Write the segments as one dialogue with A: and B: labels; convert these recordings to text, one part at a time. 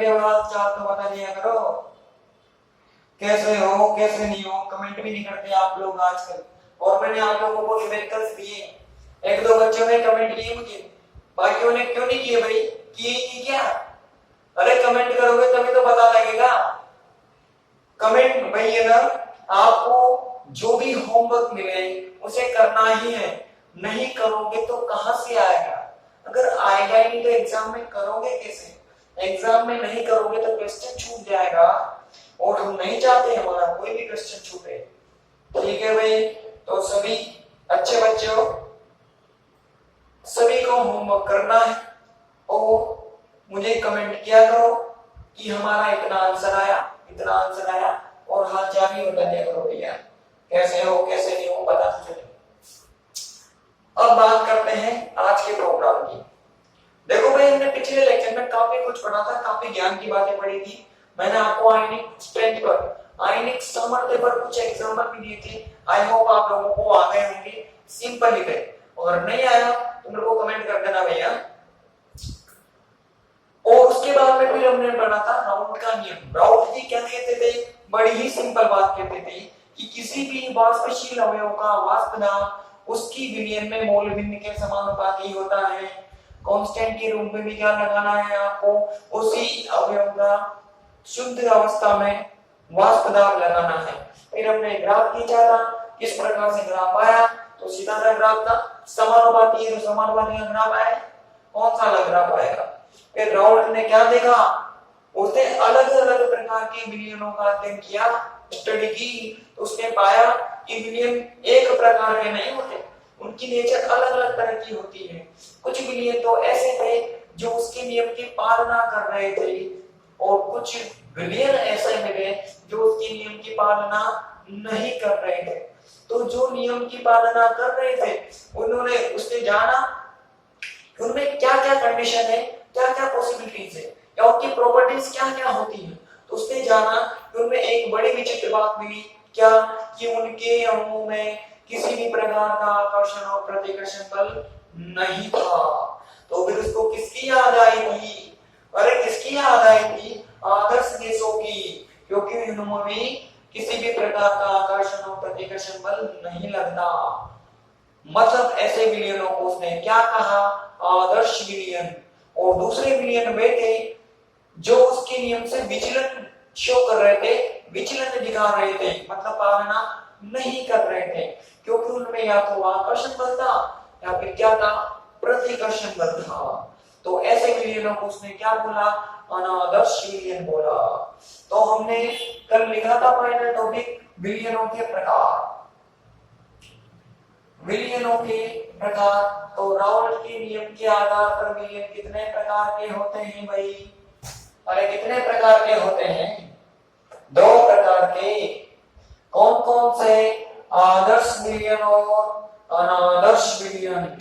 A: मेरे हाल चाल तो बता दिया करो, कैसे हो कैसे नहीं हो। कमेंट भी नहीं करते आप लोग आजकल। और मैंने आप लोगों को न्यूमेरिकल्स दिए, एक दो बच्चों ने कमेंट किए मुझे, बाकियों ने क्यों नहीं किए भाई? किए नहीं क्या? अरे कमेंट करोगे तभी तो पता लगेगा। कमेंट भाई है ना, आपको जो भी होमवर्क मिले उसे करना ही है। नहीं करोगे तो कहां से आएगा? अगर आएगा ही नहीं तो एग्जाम में करोगे कैसे? एग्जाम में नहीं करोगे तो क्वेश्चन छूट जाएगा, और हम नहीं चाहते हमारा कोई भी क्वेश्चन छूटे। ठीक है भाई, तो सभी अच्छे बच्चों, सभी को होमवर्क करना है और मुझे कमेंट किया करो कि हमारा इतना आंसर आया, इतना आंसर आया, और हाल चाल भी बता दिया करो भैया, कैसे हो कैसे नहीं हो पता तो चले। अब बात करते हैं आज के प्रोग्राम की। देखो भाई, हमने पिछले लेक्चर में काफी कुछ पढ़ा था, काफी ज्ञान की बातें पढ़ी थी। मैंने आपको आयनिक स्ट्रेंथ पर, आयनिक सामर्थ्य पर कुछ एग्जांपल भी दिए थे। आई होप आप लोगों को आ गए होंगे, सिंपल ही थे। और नहीं आया तो मेरे को कमेंट कर देना भैया। और उसके बाद में फिर हमने पढ़ा था राउल्ट का नियम। राउल्ट जी क्या कहते थे? बड़ी ही सिंपल बात कहते थे कि किसी भी वाष्पशील अवयव का वाष्प दाब उसकी विलयन में मोल भिन्न के समानुपाती होता है। कांस्टेंट के रूप में भी क्या लगाना है आपको? उसी अवयव का शुद्ध अवस्था में वाष्प दाब लगाना है। फिर हमने ग्राफ खींचा था, किस प्रकार से ग्राफ आया? तो सीधा सा ग्राफ था, समानुपाती है तो समानुपाती का ग्राफ आया, कौन सा अलग ग्राफ आएगा? फिर राउल्ट ने क्या देखा? उसने अलग अलग प्रकार के विलयनों का अध्ययन किया, स्टडी की, तो उसने पाया कि विलयन एक प्रकार के नहीं होते, उनकी नेचर अलग अलग तरह की होती है। कुछ विलयन तो ऐसे थे जो उसके नियम की पालना कर रहे थे, और कुछ विलयन ऐसे मिले जो उसके नियम की पालना नहीं कर रहे थे। तो जो नियम की पालना कर रहे थे उसने जाना उनमें क्या क्या कंडीशन है, क्या क्या पॉसिबिलिटीज है, या उनकी प्रॉपर्टीज क्या क्या होती है। तो उसने जाना कि उनमें एक बड़ी विचित्र बात मिली, क्या? कि उनके अणुओं में किसी भी प्रकार का आकर्षण और प्रतिकर्षण बल नहीं था। तो फिर उसको किसकी याद आई थी? अरे किसकी याद आई थी? आदर्श गैसों की, क्योंकि उनमें किसी भी प्रकार का आकर्षण और प्रतिकर्षण बल नहीं लगता। मतलब ऐसे विलयनों को उसने क्या कहा? आदर्श विलयन। और दूसरे विलयन वे थे जो उसके नियम से विचलन शो कर रहे थे, विचलन दिखा रहे थे, मतलब पालना नहीं कर रहे थे, क्योंकि उनमें या तो आकर्षण बल था या फिर क्या था? प्रतिकर्षण बल था। तो ऐसे विलयनों को उसने क्या बोला? अनादर्श विलयन बोला। तो हमने कल लिखा था फाइनल टॉपिक विलयनों के प्रकार। विलयनों के प्रकार, तो राउल्ट के नियम के आधार पर विलयन कितने प्रकार के होते हैं भाई? अरे कितने प्रकार के होते हैं? दो प्रकार के। कौन कौन से? आदर्श विलयन और अनादर्श विलयन।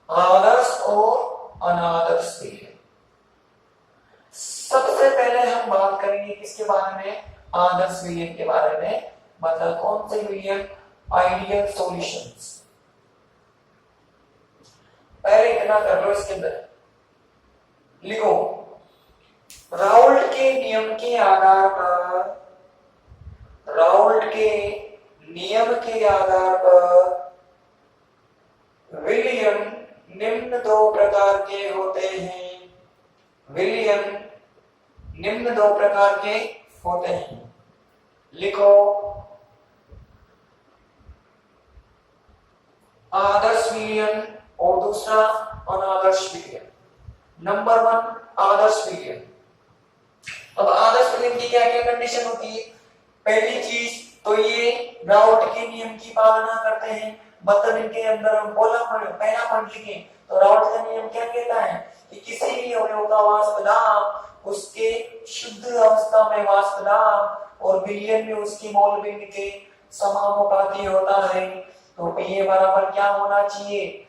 A: आदर्श और अनादर्श विलयन। सबसे पहले हम बात करेंगे किसके बारे में? आदर्श विलयन के बारे में। मतलब कौन से विलयन? Ideal solutions. पहले इतना कर लो, इसके अंदर लिखो राउल्ट के नियम के आधार पर, राउल्ट के नियम के आधार पर विलयन निम्न दो प्रकार के होते हैं। विलयन निम्न दो प्रकार के होते हैं। लिखो आदर्श विलयन और दूसरा अनादर्श विलयन। नंबर 1 आदर्श विलयन। अब आदर्श विलयन की क्या क्या कंडीशन होती है? पहली चीज तो ये राउल्ट के नियम की पालना करते हैं, मतलब इनके अंदर हम पहला पॉइंट लिखे तो राउल्ट का नियम क्या कहता है कि किसी भी अवयव का वाष्प दाब उसके शुद्ध अवस्था में वाष्प दाब और विलयन में उसकी मोल भिन्न के समानुपाती होता है। तो P बराबर क्या होना चाहिए?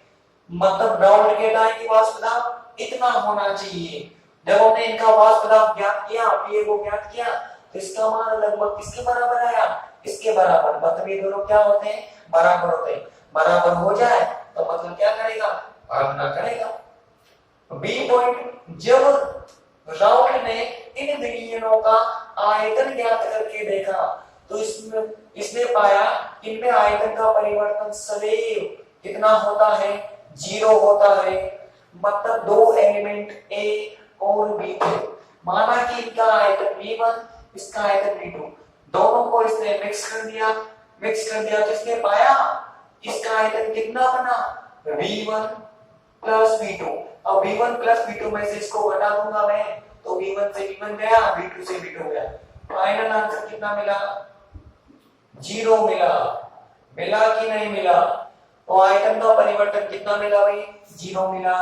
A: मतलब राउल्ट कहता है कि वाष्प दाब इतना होना चाहिए। जब हमने इनका वाष्प दाब ज्ञात किया, P को ज्ञात किया, तो इसका मान लगभग किसके बराबर आया? इसके बराबर। मतलब ये दोनों क्या होते हैं? बराबर होते हैं। बराबर हो जाए तो मतलब क्या करेगा? पालना करेगा। बी पॉइंट, जब राउंड ने इन विलियनों का आयतन ज्ञात करके देखा तो इसने पाया इनमें आयतन का परिवर्तन सदैव कितना होता है, 0 होता है। मतलब दो एलिमेंट ए और बी थे, माना कि इनका आयतन v1, इसका आयतन v2, दोनों को इसने मिक्स कर दिया तो इसने पाया इसका आयतन कितना बना, v1 प्लस v2। अब v1 प्लस v2 में से इसको घटा दूंगा मैं तो v1 से v1 गया, v2 से v2 गया, फाइनल आंसर कितना मिला, 0 मिला कि नहीं मिला। तो आयतन का परिवर्तन कितना मिला भाई, 0 मिला।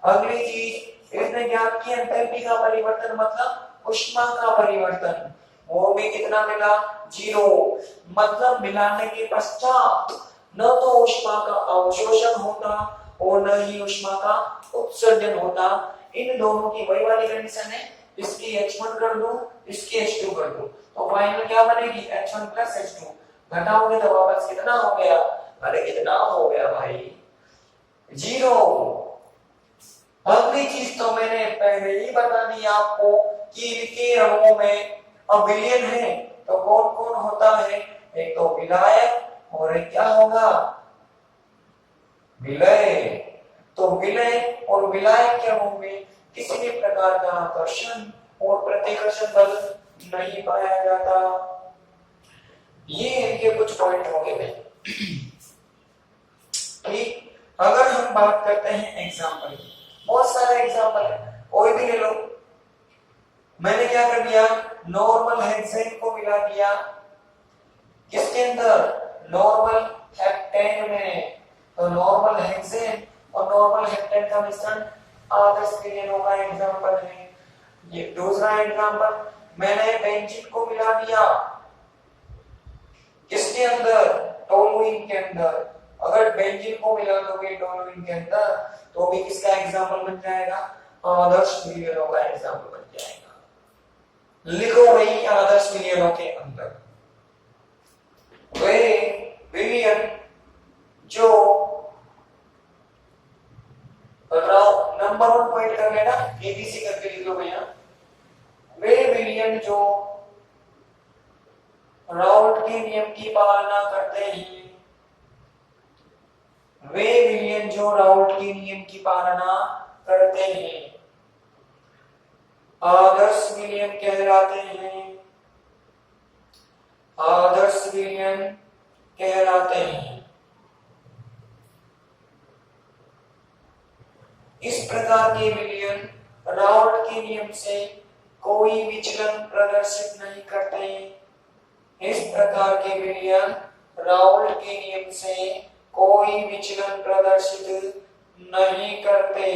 A: अगली चीज इसने ज्ञात की एंथैल्पी का परिवर्तन मतलब ऊष्मा का परिवर्तन, वो भी कितना मिला, 0। मतलब मिलाने के पश्चात न तो ऊष्मा का अवशोषण होता और न ही ऊष्मा का उत्सर्जन होता। इन दोनों की वही वाली कंडीशन है, इसकी H1 कर दो, इसकी H2 कर दो, तो फाइनल क्या बनेगी, H1 प्लस H2। घटाओगे तो वापस कितना हो गया, अरे कितना हो गया भाई, 0। अगली चीज तो मैंने पहले ही बता दी आपको कि इनके अणुओं में अविलयन है तो कौन कौन होता है, एक तो विलायक और एक क्या होगा, विलय। तो विलय और विलायक के अणुओं में किसी भी प्रकार का आकर्षण और प्रतिकर्षण बल नहीं पाया जाता। ये इनके कुछ पॉइंट हो गए। ठीक, अगर हम बात करते हैं एग्जाम्पल, बहुत सारे एग्जाम्पल है, कोई भी ले लो। मैंने क्या कर दिया, नॉर्मल हेक्सेन को मिला दिया किसके अंदर, नॉर्मल हेप्टेन में। तो नॉर्मल हेक्सेन और नॉर्मल हेप्टेन का मिश्रण आदर्श विलयनों का एग्जाम्पल है। ये दूसरा एग्जाम्पल, मैंने बेंजीन को मिला दिया किसके अंदर, टोलुइन के अंदर। अगर बेंजीन को मिला दोगे टोलुइन के अंदर तो भी किसका एग्जाम्पल बन जाएगा, आदर्श विलयनों का एग्जाम्पल बन जाएगा। लिखो भाई आदर्श विलयनों के अंदर वे विलयन जो नंबर 1 पॉइंट कर लेना, एबीसी करके लिख लो भैया। वे विलयन जो राउल्ट के नियम की पालना करते हैं, वे विलयन जो राउल्ट के नियम की पालना करते हैं आदर्श विलयन कहलाते हैं, आदर्श विलयन कहलाते हैं। इस प्रकार के विलयन राउल्ट के नियम से कोई विचलन प्रदर्शित नहीं करते। इस प्रकार के विलयन राउल्ट के नियम से कोई विचलन प्रदर्शित नहीं करते।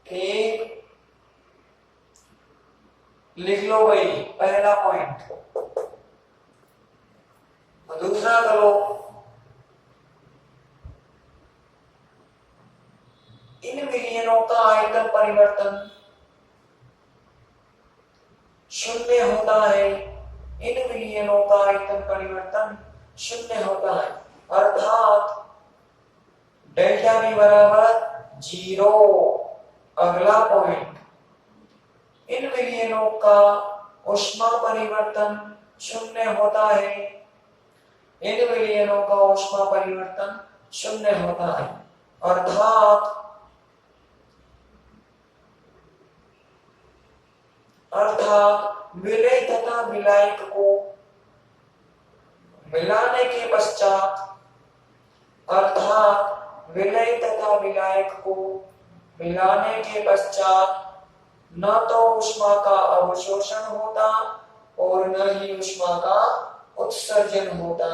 A: ठीक, लिख लो भाई पहला पॉइंट। दूसरा करो, इन विलयनों का आयतन परिवर्तन शून्य होता है। इन विलयनों का आयतन परिवर्तन शून्य होता है, अर्थात डेल्टा V बराबर 0। अगला पॉइंट, इन विलयनों का ऊष्मा परिवर्तन शून्य होता है। इन विलयनों का ऊष्मा परिवर्तन शून्य होता है, अर्थात विलय तथा विलायक को मिलाने के पश्चात, अर्थात विलय तथा विलायक को मिलाने के पश्चात न तो ऊष्मा का अवशोषण होता और न ही ऊष्मा का उत्सर्जन होता।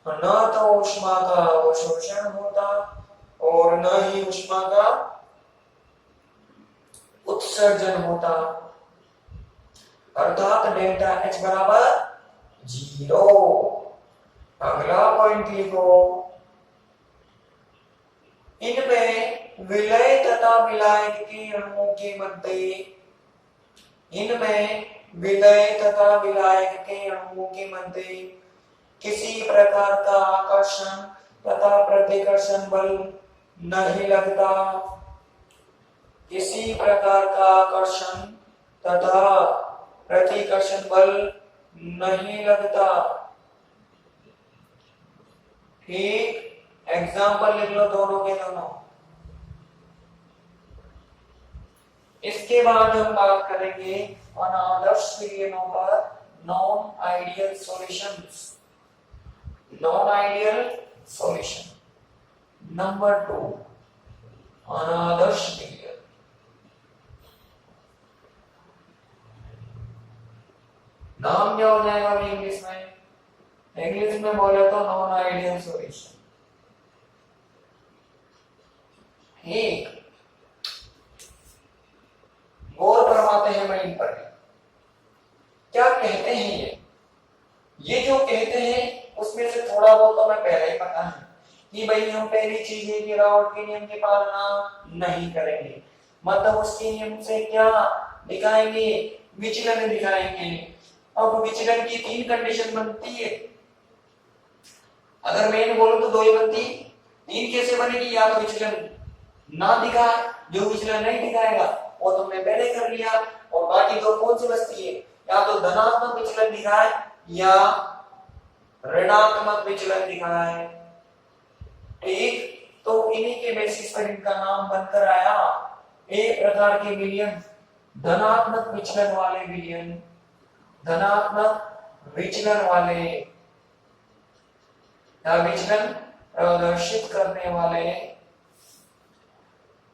A: न तो ऊष्मा का अवशोषण होता और न ही ऊष्मा का उत्सर्जन होता, अर्थात डेल्टा H बराबर 0। अगला पॉइंट लिखो, इनमें विलय तथा विलायक के अणुओं के मध्य, इनमें विलय तथा विलायक के अणुओं के मध्य किसी प्रकार का आकर्षण तथा प्रतिकर्षण बल नहीं लगता। किसी प्रकार का आकर्षण तथा प्रतिकर्षण बल नहीं लगता। ठीक, एग्जाम्पल लिख लो दोनों के दोनों। इसके बाद हम बात करेंगे अनादर्श विलयनों पर, non ideal solutions. Non ideal solution number 2, अनादर्श विलयन। नाम क्या हो जाएगा इंग्लिश में? इंग्लिश में बोले तो नॉन आइडियल सॉल्यूशन। ठीक, गौर फरमाते हैं मैं इन पर। क्या कहते हैं ये जो कहते हैं उसमें से थोड़ा बहुत तो मैं पहले ही पता है कि भाई हम पहली चीज है कि राउट के नियम की पालना नहीं करेंगे, मतलब उसके नियम से क्या दिखाएंगे? विचलन दिखाएंगे। अब विचलन की 3 कंडीशन बनती है। अगर मैं बोलूं तो 2 ही बनती, 3 कैसे बनेगी? या तो विचलन ना दिखा, जो विचलन नहीं दिखाएगा वो तुमने पहले कर लिया, और बाकी 2 कौन सी बचती है? या तो धनात्मक विचलन दिखाए या ऋणात्मक विचलन दिखाए। ठीक, तो इन्हीं के बेसिस पर इनका नाम बनकर आया। एक प्रकार के विलयन धनात्मक विचलन वाले विलयन, धनात्मक विचलन वाले या विचलन प्रदर्शित करने वाले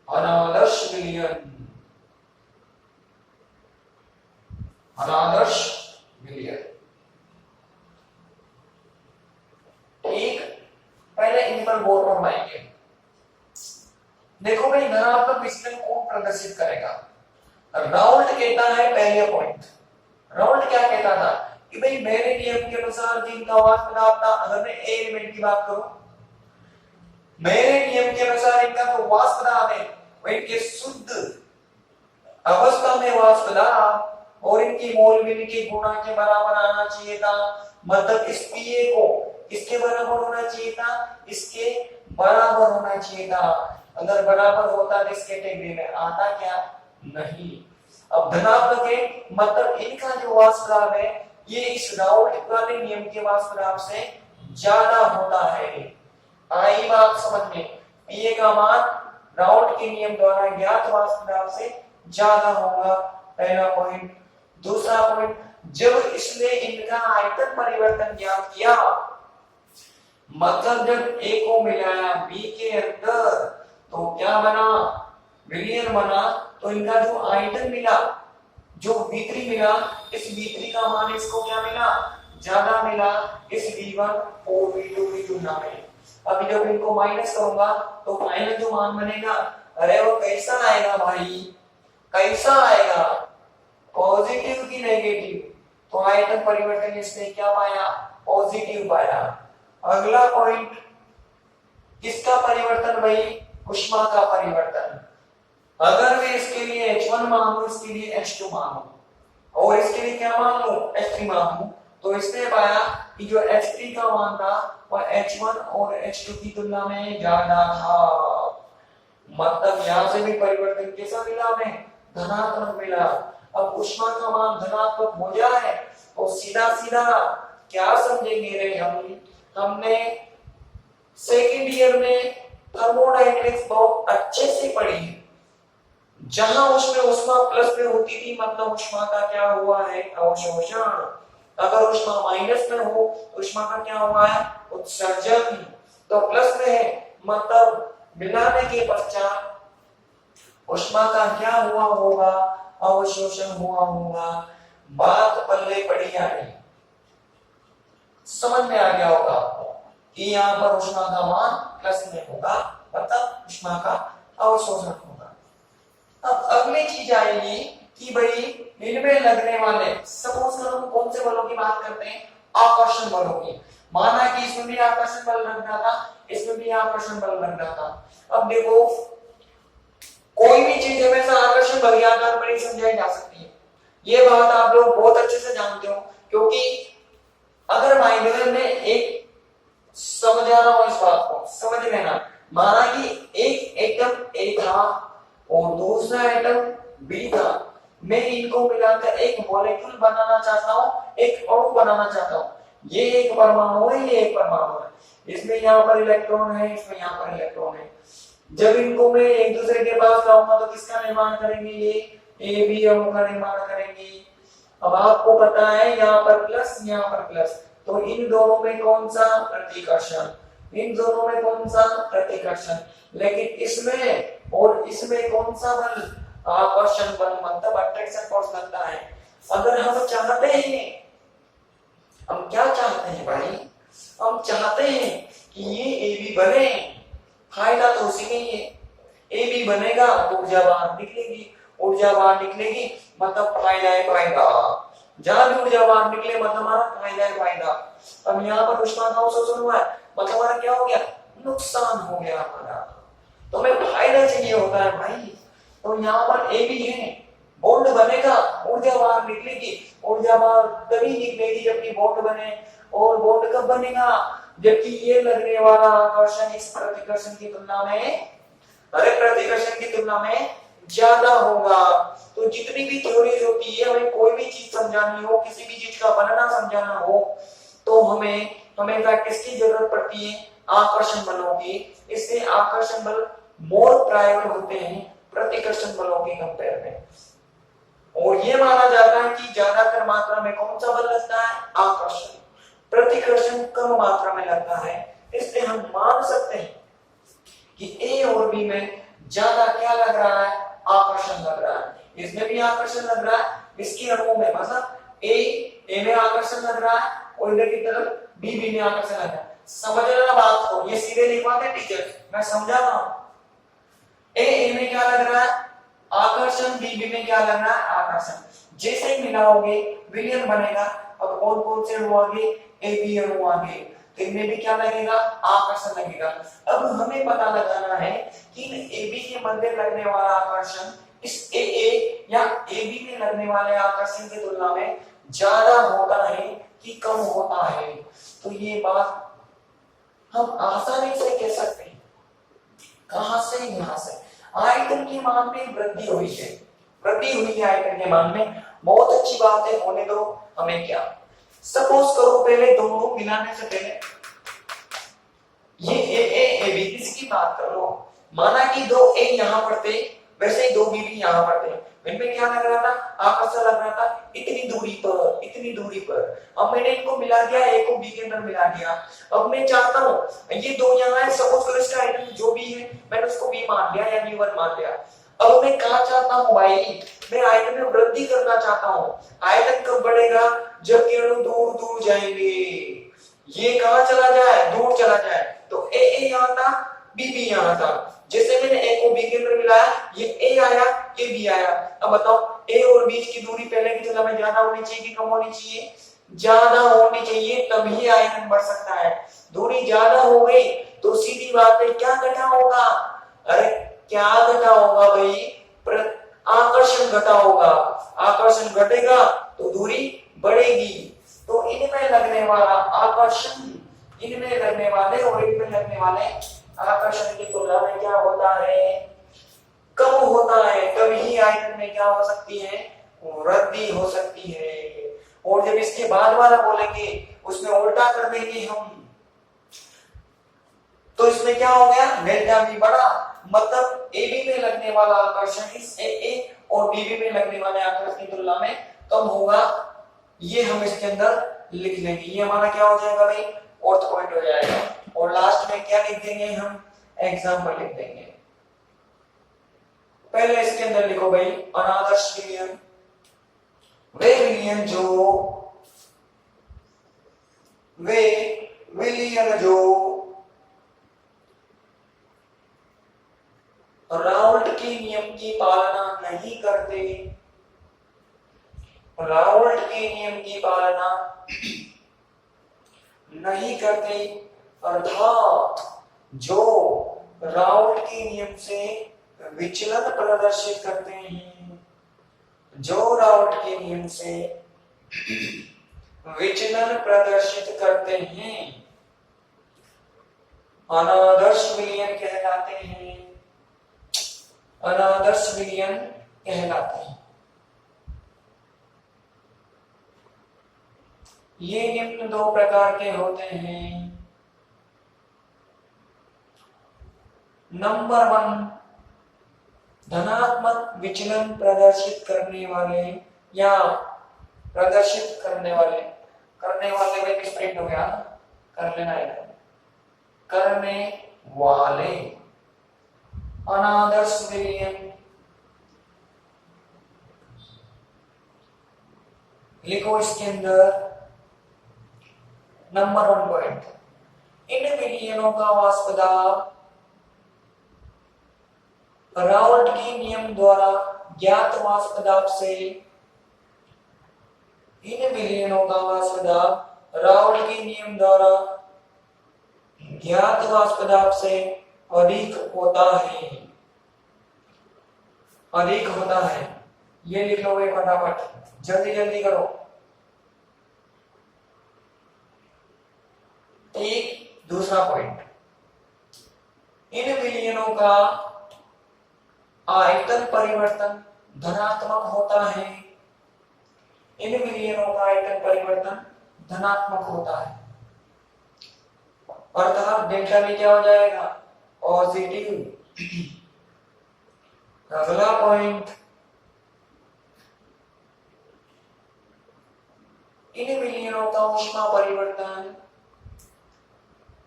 A: अनादर्श विलयन। अनादर्श विलयन। ठीक, पहले इन पर गौर फरमाएंगे। देखो भाई, धनात्मक विचलन कौन प्रदर्शित करेगा? राउल्ट कहता है पहले पॉइंट। राउल्ट क्या कहता था कि भाई मेरे नियम के अनुसार जिनका वाष्प दाब था, अगर मैं ए एलिमेंट की बात करूं, मेरे नियम के अनुसार इनका जो वाष्प दाब है वो इनके शुद्ध अवस्था में वाष्प दाब और इनकी मोल मिल के गुणा के बराबर आना चाहिए था। मतलब इस पीए को इसके बराबर होना चाहिए था, इसके बराबर होना चाहिए था। अगर बराबर होता तो इस कैटेगरी में आता क्या? नहीं। अब धनात्मक है, मतलब इनका जो वाष्प दाब है ये इस राउल्ट वाले नियम के वाष्प दाब से ज्यादा होता है। आई बात समझ में? पीए का मान राउल्ट के नियम द्वारा ज्ञात वाष्प दाब से ज्यादा होगा, पहला पॉइंट। दूसरा पॉइंट, जब इसने इनका आयतन परिवर्तन ज्ञात किया, मतलब जब ए को मिलाया बी के अंदर तो क्या बना? विलयन बना। तो इनका जो आयतन मिला, जो V3 मिला, इस V3 का मान इसको क्या मिला? ज्यादा मिला इस V1 और V2 की तुलना में। अभी जब इनको माइनस करूंगा तो फाइनल जो मान बनेगा, अरे वो कैसा आएगा भाई? कैसा आएगा? पॉजिटिव की नेगेटिव? तो आयतन परिवर्तन इसने क्या पाया? पॉजिटिव पाया। अगला पॉइंट, किसका परिवर्तन भाई? ऊष्मा का परिवर्तन। अगर मैं इसके लिए H1 मानूं, इसके लिए H2 मानूं और इसके लिए क्या मान लूं? H3 मानूं, तो इसने पाया कि जो H3 का मान था वह H1 और H2 की तुलना में ज्यादा था। मतलब यहां से भी परिवर्तन कैसा मिला हमें? धनात्मक मिला। अब ऊष्मा का मान धनात्मक हो जाए तो सीधा सीधा क्या समझेंगे रे हमने सेकेंड ईयर में थर्मोडायनेमिक्स बहुत अच्छे से पढ़ी है। जहां उसमें ऊष्मा प्लस में होती थी, मतलब ऊष्मा का क्या हुआ है? अवशोषण। अगर ऊष्मा माइनस में हो तो ऊष्मा का क्या हुआ है? उत्सर्जन। तो प्लस में है, मतलब मिलाने के पश्चात ऊष्मा का क्या हुआ होगा? अवशोषण हुआ होगा। बात पल्ले पड़ी या नहीं? समझ में आ गया होगा आपको कि यहाँ पर ऊष्मा का मान प्लस में होगा, मतलब ऊष्मा का अवशोषण होगा। अब अगली चीज आएगी कि भाई इनमें लगने वाले, सपोज करो कौन से बलों की बात करते हैं? आकर्षण बलों की। माना कि इसमें भी आकर्षण बल लग रहा था, इसमें भी आकर्षण बल लग रहा था। अब देखो, कोई भी चीज हमेशा आकर्षण बल के आधार पर ही समझाई जा सकती है। ये बात आप लोग बहुत अच्छे से जानते हो, क्योंकि अगर वायुमंडल में एक समझा रहा हूं इस बात को, समझ लेना। माना कि एक एटम ए था और दूसरा एटम बी था, मैं इनको मिलाकर एक मॉलिक्यूल बनाना चाहता हूं, एक अणु बनाना चाहता हूं। ये एक परमाणु है, ये एक परमाणु है, इसमें यहाँ पर इलेक्ट्रॉन है, इसमें यहाँ पर इलेक्ट्रॉन है। जब इनको मैं एक दूसरे के पास लाऊंगा तो किसका निर्माण करेंगे, ये ए बी अणु का निर्माण करेंगे। अब आपको पता है यहाँ पर प्लस, यहाँ पर प्लस, तो इन दोनों में कौन सा प्रतिकर्षण, इन दोनों में कौन सा प्रतिकर्षण, लेकिन इसमें और इसमें कौन सा बल, आकर्षण बल, मतलब अट्रैक्शन फोर्स लगता है। अगर हम चाहते हैं, हम क्या चाहते हैं भाई, हम चाहते हैं कि ये ए बी बने, फायदा तो उसी में है, ए बी बनेगा तो ऊर्जा बाहर निकलेगी, ऊर्जा बाहर निकलेगी मतलब फायदा है फायदा, जहां भी ऊर्जा बाहर निकले मतलब हमारा फायदा है फायदा। अब यहाँ पर उष्मा का अवशोषण हुआ है मतलब हमारा क्या हो गया, नुकसान हो गया हमारा, तो हमें फायदा चाहिए होता है भाई। तो यहाँ पर ए बी है, बॉन्ड बनेगा, ऊर्जा बाहर निकलेगी, ऊर्जा बाहर तभी निकलेगी जबकि बॉन्ड बने, और बॉन्ड कब बनेगा, जबकि ये लगने वाला आकर्षण इस प्रतिकर्षण की तुलना में, अरे प्रतिकर्षण की तुलना में ज्यादा होगा। तो जितनी भी थ्योरीज होती है, हमें कोई भी चीज समझानी हो, किसी भी चीज का बनना समझाना हो, तो हमें हमेशा किसकी जरूरत पड़ती है, आकर्षण बलों की। इससे आकर्षण बल मोर प्रायोर होते हैं प्रतिकर्षण बलों के कंपेयर में, और ये माना जाता है कि ज्यादातर मात्रा में कौन सा बल लगता है, आकर्षण, प्रतिकर्षण कम मात्रा में लगता है। इसलिए हम मान सकते हैं कि ए और बी में ज्यादा क्या लग रहा है, आकर्षण लग रहा है। इसमें भी आकर्षण लग रहा है, इसकी अणुओं में, मतलब ए में आकर्षण लग रहा है और इधर की तरफ बी में आकर्षण लग रहा है। समझ रहा बात को, ये सीधे लिखवाते टीचर, मैं समझा रहा हूं। ए में क्या लग रहा है, आकर्षण, बी में क्या लग रहा है, आकर्षण। जैसे ही मिलाओगे विलयन बनेगा। अब कौन कौन से अणु आगे, ए बी अणु आगे, तो इनमें भी क्या लगेगा, आकर्षण लगेगा। अब हमें पता लगाना है कि ए बी के मध्य लगने वाला आकर्षण इस ए या ए बी में लगने वाले आकर्षण की तुलना में ज्यादा होता है कि कम होता है। तो ये बात हम आसानी से कह सकते हैं। कहां से, यहां से आयतन के मान में वृद्धि हुई है, वृद्धि हुई है आयतन के मान में, बहुत अच्छी बात है, होने दो। हमें क्या, सपोज करो पहले दोनों मिलाने से पहले ये ए बी, इसकी बात कर लो। माना कि दो ए यहां पर थे, वैसे ही दो बी भी यहां पर थे, इनमें क्या लग रहा था, आकर्षण लग रहा था इतनी दूरी पर, इतनी दूरी पर। अब मैंने इनको मिला दिया, ए को बी के अंदर मिला दिया। अब मैं चाहता हूं ये दो यहाँ है, सपोज करो इसका आयतन जो भी है मैंने उसको बी मान लिया या बी1 मान लिया। अब मैं कहा चाहता हूं भाई, मैं आयतन में वृद्धि करना चाहता हूं। आयतन कब बढ़ेगा, जब अणु दूर दूर जाएंगे, ये कहां चला जाए, दूर चला जाए। तो ए यहाँ था, बी यहाँ था, जैसे मैंने ए को बी के अंदर मिलाया, ये ए आया, ये बी आया। अब बताओ ए और बीच की दूरी पहले की तुलना में ज्यादा होनी चाहिए कि कम होनी चाहिए, ज्यादा होनी चाहिए, तभी आयतन बढ़ सकता है। दूरी ज्यादा हो गई तो सीधी बात है क्या घटा होगा, अरे क्या घटा होगा भाई, आकर्षण घटा होगा। आकर्षण घटेगा तो दूरी बढ़ेगी। तो इनमें लगने वाला आकर्षण, इनमें लगने वाले और इनमें लगने वाले आकर्षण की तुलना में क्या होता है, कम होता है। तभी आयतन में क्या हो सकती है, वृद्धि हो सकती है। और जब इसके बाद वाला बोलेंगे उसमें उल्टा कर देंगे हम, तो इसमें क्या हो गया, डेल्टा भी बढ़ा, मतलब ए बी में लगने वाला आकर्षण इस ए और बी में लगने वाले आकर्षण की तुलना में कम होगा। ये हम इसके अंदर लिख लेंगे, ये हमारा क्या हो जाएगा भाई, फोर्थ पॉइंट हो जाएगा। और लास्ट में क्या लिख देंगे हम, एग्जाम्पल लिख देंगे। पहले इसके अंदर लिखो भाई, अनादर्श विलयन, वे विलयन जो राउल्ट के नियम की पालना नहीं करते, राउल्ट के नियम की पालना नहीं करते, अर्थात जो राउल्ट के नियम से विचलन प्रदर्शित करते हैं, जो राउल्ट के नियम से विचलन प्रदर्शित करते हैं, अनादर्श विलयन कहलाते हैं, अनादर्श विलयन कहलाते हैं। ये निम्न दो प्रकार के होते हैं। नंबर 1, धनात्मक विचलन प्रदर्शित करने वाले या प्रदर्शित करने वाले में प्रिंट हो गया, कर लेना है, करने वाले अनादर्श विलयन। लिखो इसके अंदर नंबर 1 पॉइंट, इन विलयनों का वाष्पदा राउल्ट के नियम द्वारा ज्ञात वाष्प दाब से, इन विलयनों का वाष्पदा राउल्ट के नियम द्वारा ज्ञात वाष्प दाब से अधिक होता है, अधिक होता है। ये लिख लो फटाफट, जल्दी जल्दी करो। एक दूसरा पॉइंट, इन विलयनों का आयतन परिवर्तन धनात्मक होता है, इन विलयनों का आयतन परिवर्तन धनात्मक होता है, अर्थात डेल्टा भी क्या हो जाएगा, पॉजिटिव। अगला पॉइंट, इन विलयनों का ऊष्मा परिवर्तन,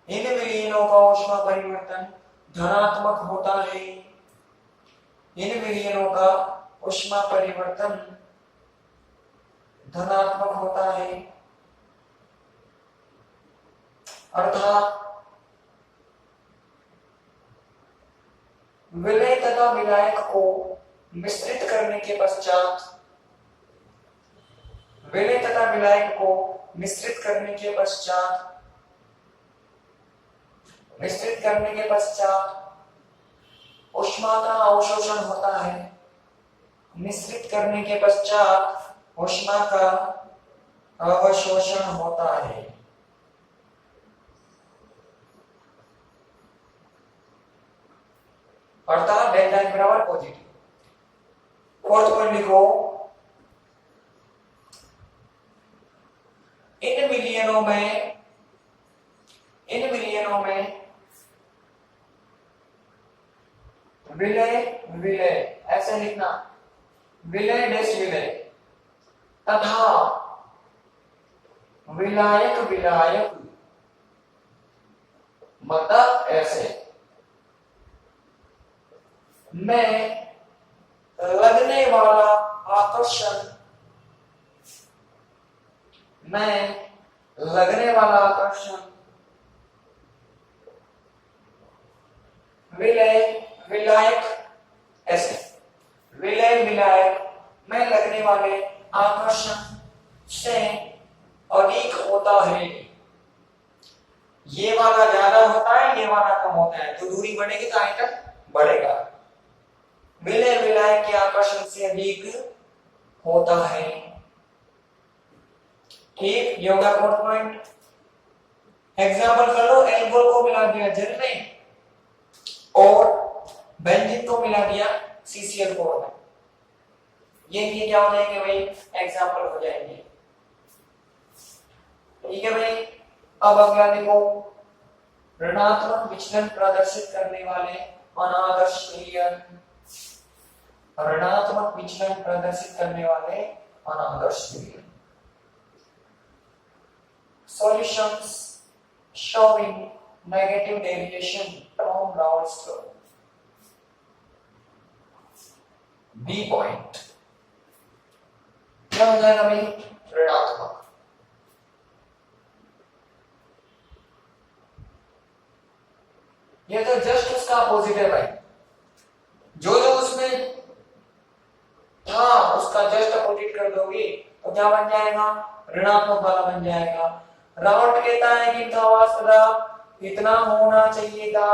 A: इन विलयनों का ऊष्मा परिवर्तन धनात्मक होता है, इन विलयनों का ऊष्मा परिवर्तन धनात्मक होता है, अर्थात विलय तथा विलायक को मिश्रित करने के पश्चात, विलय तथा विलायक को मिश्रित करने के पश्चात, मिश्रित करने के पश्चात ऊष्मा का अवशोषण होता है, मिश्रित करने के पश्चात ऊष्मा का अवशोषण होता है। अर्थात डेल्टा बराबर पॉजिटिव। फोर्थ पॉइंट लिखो, इन विलयनों में, इन विलयनों में विलय, विलय ऐसे लिखना, विलय डेश विलय तथा विलायक, विलायक मतलब ऐसे में लगने वाला आकर्षण, में लगने वाला आकर्षण विलय, विलायक ऐसे, विलय विलायक में लगने वाले आकर्षण से अधिक होता है। ये वाला ज्यादा होता है, ये वाला कम होता है, तो दूरी बढ़ेगी तो आयतन बढ़ेगा। विलय विलायक के आकर्षण से अधिक होता है। ठीक, ये होगा फोर्थ पॉइंट। एग्जाम्पल कर लो, एल्कोहल को मिला दिया जल में और बेंजीन को मिला दिया CCl4 में, ये क्या हो जाएंगे भाई, एग्जाम्पल हो जाएंगे। ठीक है भाई, अब अगला देखो, ऋणात्मक विचलन प्रदर्शित करने वाले अनादर्श विलयन, ऋणात्मक विचलन प्रदर्शित करने वाले अनादर्श विलयन। Solutions showing negative deviation from Raoult's law. B point क्या हो जाएगा भाई, ऋणात्मक। ये तो जस्ट उसका अपोजिट है भाई, जो जो उसमें था उसका जस्ट अपोजिट कर दोगे तो क्या बन जाएगा, ऋणात्मक वाला बन जाएगा। राउल्ट कहता है कि इनका वाष्प इतना होना चाहिए था,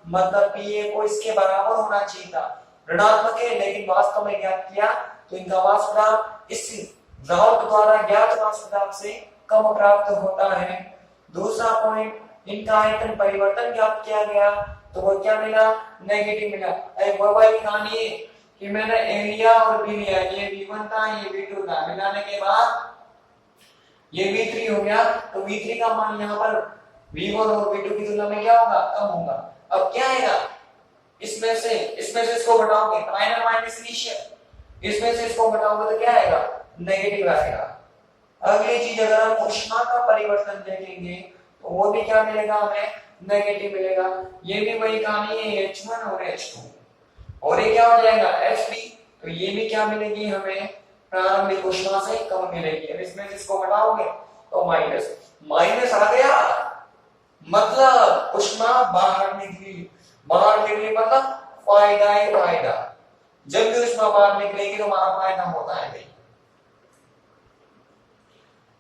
A: मतलब पीए को इसके बराबर होना चाहिए था, ऋणात्मक है, लेकिन वास्तव में ज्ञात किया तो इनका वाष्प इस राउल्ट द्वारा ज्ञात वाष्प से कम प्राप्त होता है। दूसरा पॉइंट, इनका आयतन परिवर्तन ज्ञात किया गया तो वह क्या मिला, नेगेटिव मिला। वह वाली कहानी है कि मैंने ए लिया और बी लिया, ये V1 था ये V2 था, मिलाने के बाद ये V3 हो गया, तो V3 का मान यहाँ पर V1 और V2 की तुलना में क्या होगा, कम होगा। अब क्या आएगा, इसमें से इसको घटाओगे माइनस माइनस इनिशियल, इसमें से इसको घटाओगे तो क्या आएगा, नेगेटिव आएगा। अगली चीज अगर हम ऊष्मा का परिवर्तन देखेंगे तो वो भी क्या मिलेगा हमें, नेगेटिव मिलेगा। ये भी वही कहानी है H1 और H2, और ये क्या हो जाएगा H3, तो ये भी क्या मिलेगी हमें, प्रारंभिक ऊष्मा से कम मिलेगी। अब इसमें से इसको घटाओगे तो माइनस माइनस आ गया, मतलब ऊष्मा बाहर निकली, मतलब फायदा ही फायदा। जब भी ऊष्मा बाहर निकलेगी तो हमारा फायदा होता है भाई।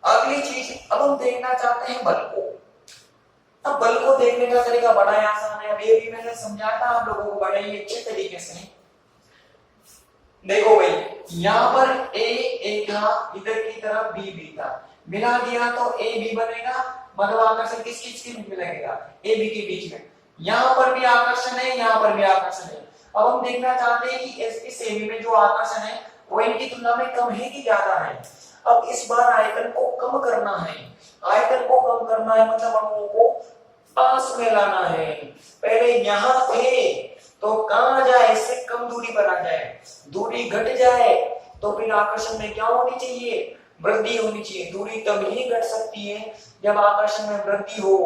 A: अगली चीज अब हम देखना चाहते हैं बल को। अब बल को देखने का तरीका बड़ा ही आसान है। अब ये भी मैंने समझाया था आप लोगों को बड़े ही अच्छे तरीके से। देखो भाई, यहाँ पर ए था, इधर की तरफ बी था, मिला दिया तो ए बी बनेगा, मतलब आकर्षण किस चीज के बीच में लगेगा, ए बी के बीच में। यहाँ पर भी आकर्षण है, यहाँ पर भी आकर्षण है। अब हम देखना चाहते हैं कि इस ए बी में जो आकर्षण है वो इनकी तुलना में कम है कि ज्यादा है। अब इस बार आयतन को कम करना है, आयतन को कम करना है मतलब अणुओं को पास में लाना है। पहले यहाँ थे तो कहां जाए, इससे कम दूरी पर आ जाए, दूरी घट जाए तो फिर आकर्षण में क्या होनी चाहिए, वृद्धि होनी चाहिए। दूरी तब ही घट सकती है जब आकर्षण में वृद्धि हो।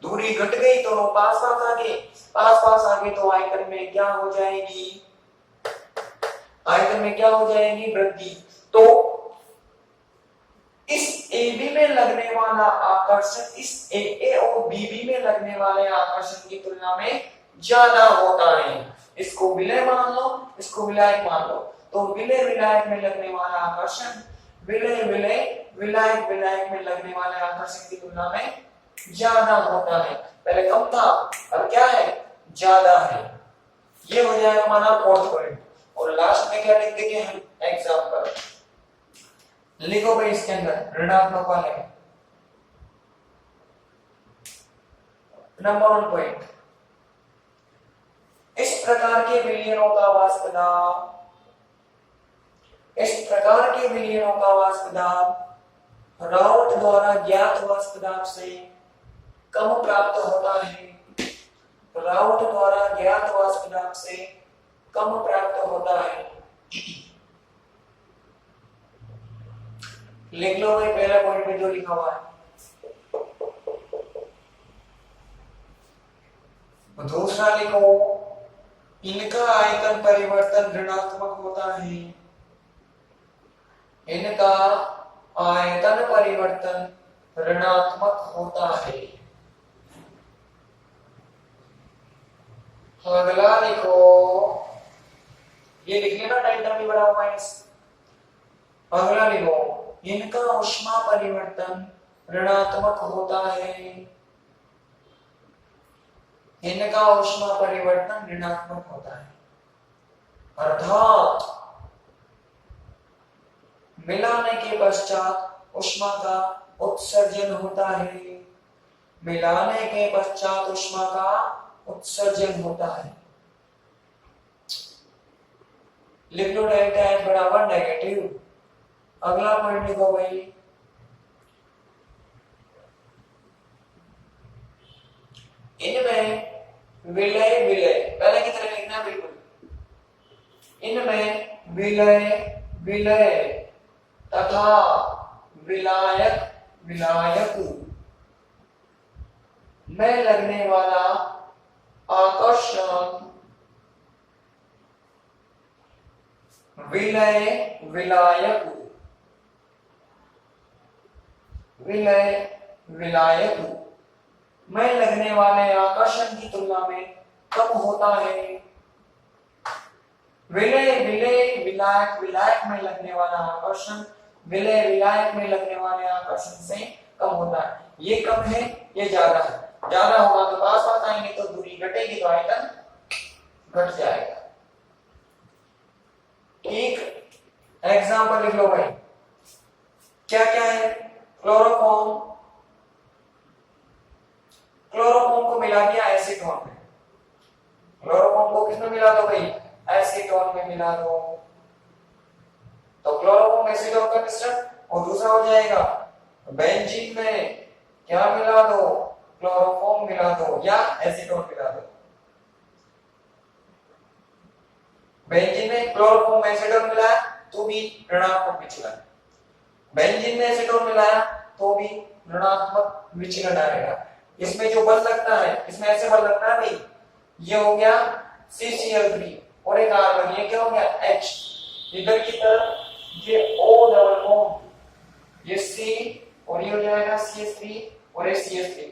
A: दूरी घट गई तो पास पास आ गए तो आयतन में क्या हो जाएगी, आयतन में क्या हो जाएगी, वृद्धि। तो इस AB में लगने वाला आकर्षण इस AA और BB में लगने वाले आकर्षण की तुलना में ज्यादा होता है। इसको विलय मान लो, इसको विलायक मान लो, तो विलय विलायक में लगने वाला आकर्षण विलायक में लगने वाले आकर्षण की तुलना में ज्यादा होता है। पहले कम था, अब क्या है, ज्यादा है। ये हो जाएगा हमारा फोर्थ पॉइंट। और लास्ट में क्या लिख देंगे हम, एग्जाम्पल लिखो भाई इसके अंदर ऋणात्मक वाले नंबर 1 पॉइंट, इस प्रकार के विलयनों का वाष्प दाब, राउट द्वारा ज्ञात वाष्प दाब से कम प्राप्त होता है। राउट द्वारा ज्ञात वाष्प दाब से कम प्राप्त होता है। लिख लो भाई पहला पॉइंट में जो लिखा हुआ है। दूसरा लिखो, इनका आयतन परिवर्तन ऋणात्मक होता है। इनका आयतन परिवर्तन ऋणात्मक होता है। अगला लिखो, ये लिख लेना टाइटल भी बड़ा माइनस। अगला लिखो, इनका ऊष्मा परिवर्तन ऋणात्मक होता है। इनका ऊष्मा परिवर्तन ऋणात्मक होता है, अर्थात मिलाने के पश्चात ऊष्मा का उत्सर्जन होता है। मिलाने के पश्चात ऊष्मा का उत्सर्जन होता है। लिख लो डेल्टा एच बराबर नेगेटिव। अगला पॉइंट लिखो भाई, इनमें विलय पहले की तरह लिखना बिल्कुल, इनमें विलय तथा विलायक में लगने वाला आकर्षण विलायक में लगने वाले आकर्षण की तुलना में कम होता है। विलायक में लगने वाला आकर्षण विलायक में लगने वाले आकर्षण से कम होता है। ये कम है, ये ज्यादा है। ज्यादा होगा तो पास पास आएंगे तो दूरी घटेगी तो आयतन घट जाएगा। ठीक, एग्जाम्पल लिख लो भाई, क्या क्या है, क्लोरोफॉर्म मिला दो भाई, एसीटोन में मिला दो, तो क्लोरोफॉर्म एसीटोन का मिश्रण, और दूसरा हो जाएगा बेंजीन में क्या मिला दो, क्लोरोफॉर्म मिला दो या एसीटोन मिला दो। बेंजीन में क्लोरोफॉर्म एसीटोन मिलाया तो भी ऋणात्मक विचलन, बेंजीन में एसीटोन मिलाया तो भी ऋणात्मक विचलन आएगा। इसमें जो बल लगता है, इसमें ऐसे बल लगता है भाई, ये हो गया CCl3 और एक कार्बन, ये क्या हो गया H, इधर की तरफ ये O डबल बॉन्ड, ये C और ये हो जाएगा CH3 और ये CH3।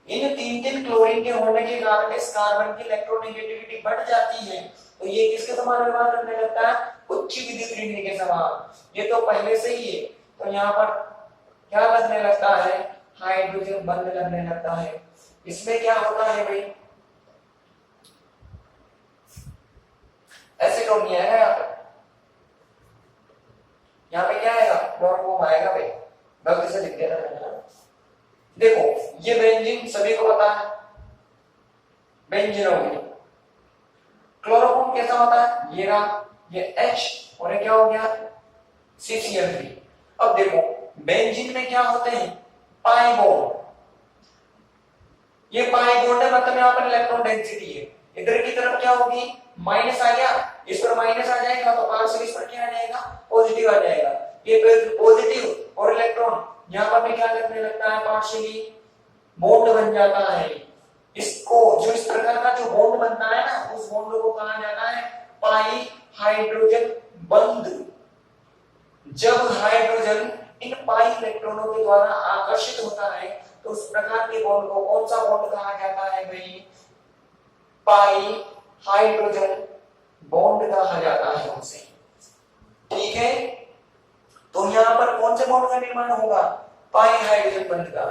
A: इन तीन तीन क्लोरीन के होने के कारण इस कार्बन की इलेक्ट्रोनेगेटिविटी बढ़ जाती है, तो ये किसके समान व्यवहार करने लगता है, उच्च विद्युत ऋण के समान। ये तो पहले से ही है, तो यहाँ पर क्या लगने लगता है, हाइड्रोजन बंध लगने लगता है। इसमें क्या होता है भाई, एसीटोन नहीं आएगा यहाँ पे क्या आएगा, क्लोरोफॉर्म आएगा भाई, गलती से लिख देना है। देखो ये बेंजीन सभी को पता है, बेंजीन हो गई, क्लोरोफॉर्म कैसा होता है, ये रहा, ये H और ये क्या हो गया CCl3। अब देखो बेंजीन में क्या होते हैं, पाई बॉन्ड, ये पाई बॉन्ड है, मतलब यहाँ पर इलेक्ट्रॉन डेंसिटी है, इधर की तरफ क्या होगी, माइनस आ गया, इस पर माइनस आ जाएगा तो पार्शियल इस पर क्या आ जाएगा, पॉजिटिव आ जाएगा, ये पॉजिटिव और इलेक्ट्रॉन यहाँ पर भी क्या करने लगता है, पार्शियली बॉन्ड बन जाता है। इसको जो इस प्रकार का जो बॉन्ड बनता है ना, उस बॉन्ड को कहा जाता है पाई हाइड्रोजन बंध। जब हाइड्रोजन इन पाई इलेक्ट्रॉनों के द्वारा आकर्षित होता है तो उस प्रकार के बॉन्ड को कौन सा बॉन्ड कहा जाता है भाई, पाई हाइड्रोजन बॉन्ड कहा जाता है उसे। ठीक है, तो यहाँ पर कौन से बॉन्ड का निर्माण होगा, पाई हाइड्रोजन बॉन्ड का।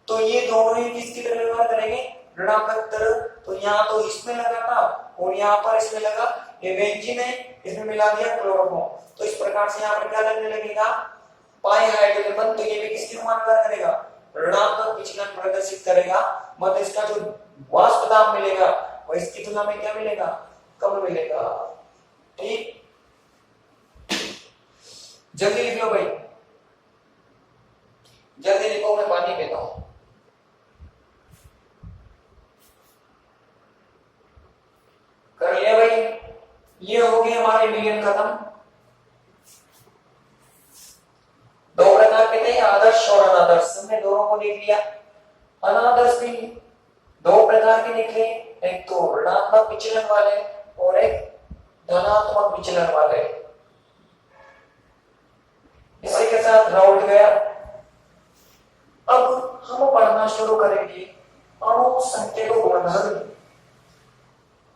A: तो ये दोनों ही किसकी तरह व्यवहार करेंगे, ऋणात्मक तरह। तो यहाँ तो इसमें लगा था और यहाँ पर इसमें लगा, ये बेंजीन है, इसमें मिला दिया क्लोरोफॉर्म, तो इस प्रकार से यहाँ पर क्या लगने लगेगा, पाई हाइड्रोजन बॉन्ड। तो ये भी किसकी समान व्यवहार करेगा, ऋणात्मक विचलन प्रदर्शित करेगा, मतलब इसका जो वाष्प दाब मिलेगा वो इसकी तुलना में क्या मिलेगा, कम मिलेगा। ठीक, जल्दी लिख लो भाई, जल्दी लिखो, मैं पानी पीता हूं। कर लिया भाई, ये हो गया हमारे विलियन खत्म। दो प्रकार के थे, आदर्श और अनादर्श, हमने दोनों को देख लिया। अनादर्श भी दो प्रकार के निकले, एक तो ऋणात्मक विचलन वाले और एक धनात्मक विचलन वाले। इसी के साथ राउंड गया। अब हम पढ़ना शुरू करेंगे अणु संख्या गुणधर्म।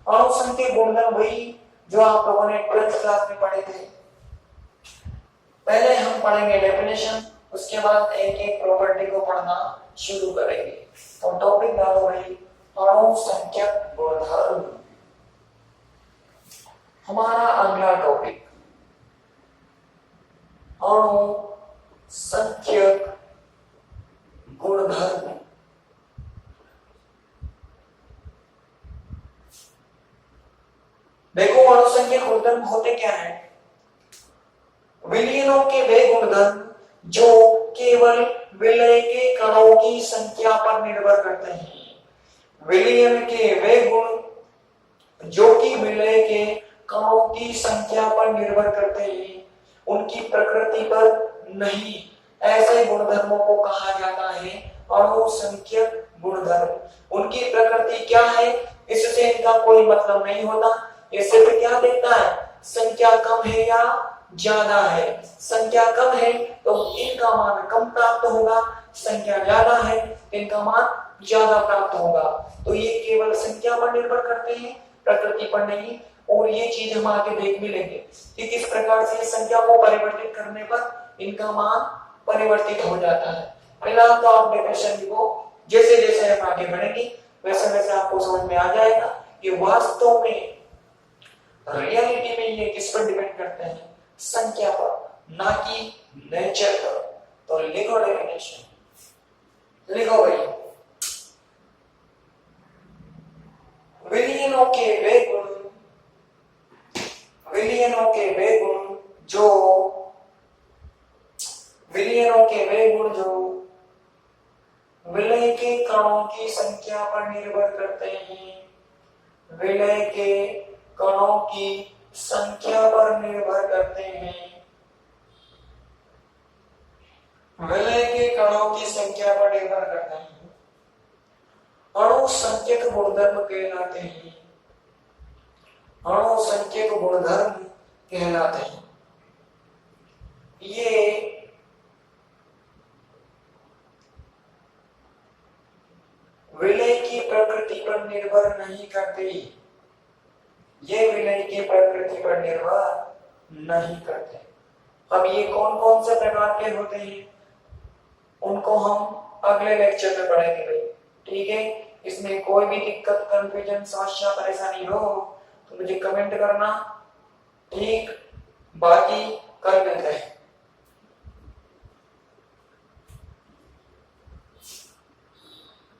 A: अणु संख्या गुणधर्म वही जो आप लोगों ने 12th क्लास में पढ़े थे। पहले हम पढ़ेंगे डेफिनेशन, उसके बाद एक एक प्रॉपर्टी को पढ़ना शुरू करेंगे। तो टॉपिक डालो भाई, अणु संख्या गुणधर्म। हमारा अगला टॉपिक अणु संख्यक गुणधर्म। देखो अणु संख्यक गुणधर्म होते क्या है, विलयनों के वे गुणधर्म जो केवल विलय के कणों की संख्या पर निर्भर करते हैं। विलयन के वे गुण जो कि विलय के कणों की संख्या पर निर्भर करते हैं, उनकी प्रकृति पर नहीं, ऐसे गुणधर्मों को कहा जाता है अणु संख्यक गुणधर्म। उनकी प्रकृति क्या है, इससे इनका कोई मतलब नहीं होता। ये सिर्फ क्या देखता है, संख्या कम है या ज्यादा है। संख्या कम है तो इनका मान कम प्राप्त होगा, संख्या ज्यादा है इनका मान ज्यादा प्राप्त होगा। तो ये केवल संख्या पर निर्भर करते हैं, प्रकृति पर नहीं। और ये चीज हम आगे देख भी लेंगे कि किस प्रकार से संख्या को परिवर्तित करने पर इनका मान परिवर्तित हो जाता है। फिलहाल तो आप डेफिनेशन लिखो, जैसे जैसे हम आगे बढ़ेंगे वैसे वैसे आपको समझ में आ जाएगा कि वास्तव में रियलिटी में ये किस पर डिपेंड करते हैं, संख्या पर, ना कि नेचर पर। तो लिखो डेफिनेशन, लिखो भाई, विलयनों के वे गुण विलयनों के वे गुण जो विलय के कणों की संख्या पर निर्भर करते हैं। विलय के कणों की संख्या पर निर्भर करते हैं। विलय के कणों की संख्या पर निर्भर करते हैं। अणु संख्यक गुणधर्म कहलाते हैं। अणु संख्यक गुणधर्म कहलाते हैं। ये विलय की प्रकृति पर निर्भर नहीं करते। ये विलय की प्रकृति पर निर्भर नहीं करते। अब ये कौन कौन से प्रकार के होते हैं उनको हम अगले लेक्चर में पढ़ेंगे भाई, ठीक है। इसमें कोई भी दिक्कत, कंफ्यूजन, समस्या, परेशानी हो तो मुझे कमेंट करना, ठीक। बाकी कल मिलते हैं।